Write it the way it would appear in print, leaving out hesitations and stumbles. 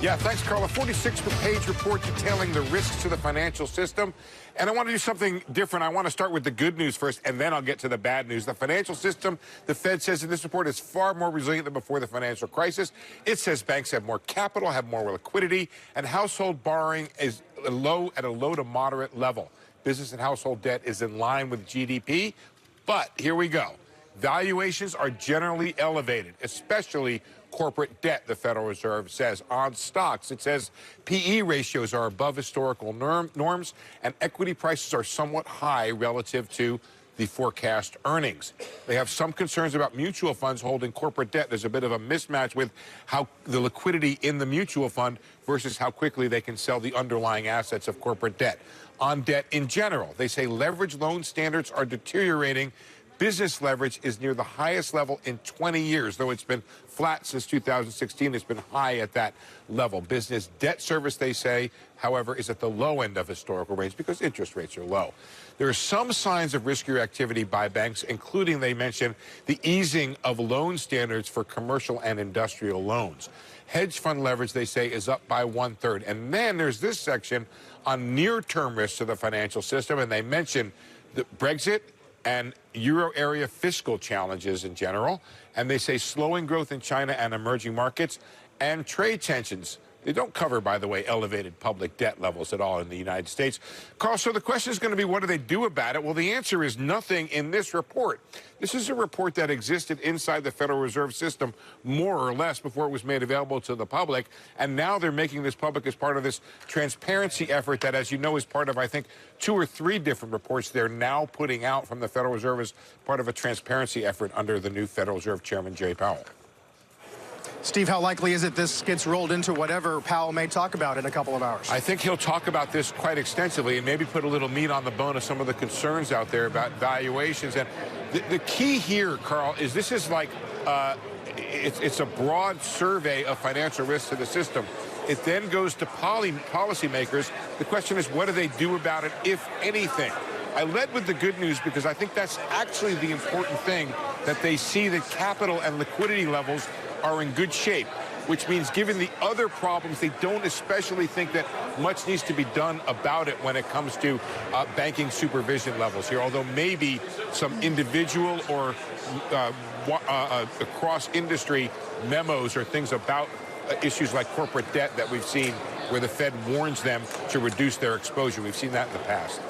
Yeah, thanks, Carl. A 46-page report detailing the risks to the financial system. And I want to do something different. I want to start with the good news first, and then I'll get to the bad news. The financial system, the Fed says in this report, is far more resilient than before the financial crisis. It says banks have more capital, have more liquidity, and household borrowing is at a low to moderate level. Business and household debt is in line with GDP. But here we go. Valuations are generally elevated, especially corporate debt, the Federal Reserve says. On stocks, it says P/E ratios are above historical norms, and equity prices are somewhat high relative to the forecast earnings. They have some concerns about mutual funds holding corporate debt. There's a bit of a mismatch with how the liquidity in the mutual fund versus how quickly they can sell the underlying assets of corporate debt. On debt in general, they say leverage loan standards are deteriorating. Business leverage is near the highest level in 20 years, though it's been flat since 2016. It's been high at that level. Business debt service, they say, however, is at the low end of historical range because interest rates are low. There are some signs of riskier activity by banks, including, they mention, the easing of loan standards for commercial and industrial loans. Hedge fund leverage, they say, is up by 1/3. And then there's this section on near-term risks to the financial system, and they mention the Brexit and euro area fiscal challenges in general. And they say slowing growth in China and emerging markets and trade tensions. They don't cover, by the way, elevated public debt levels at all in the United States. Carl, so the question is going to be, what do they do about it? Well, the answer is nothing in this report. This is a report that existed inside the Federal Reserve System more or less before it was made available to the public. And now they're making this public as part of this transparency effort that, as you know, is part of, I think, 2 or 3 different reports they're now putting out from the Federal Reserve as part of a transparency effort under the new Federal Reserve Chairman Jay Powell. Steve, how likely is it this gets rolled into whatever Powell may talk about in a couple of hours? I think he'll talk about this quite extensively and maybe put a little meat on the bone of some of the concerns out there about valuations. And the key here, Carl, is this is like it's a broad survey of financial risks to the system. It then goes to policymakers. The question is, what do they do about it, if anything? I led with the good news because I think that's actually the important thing, that they see that capital and liquidity levels are in good shape, which means given the other problems, they don't especially think that much needs to be done about it when it comes to banking supervision levels here, although maybe some individual or across-industry memos or things about issues like corporate debt that we've seen where the Fed warns them to reduce their exposure. We've seen that in the past.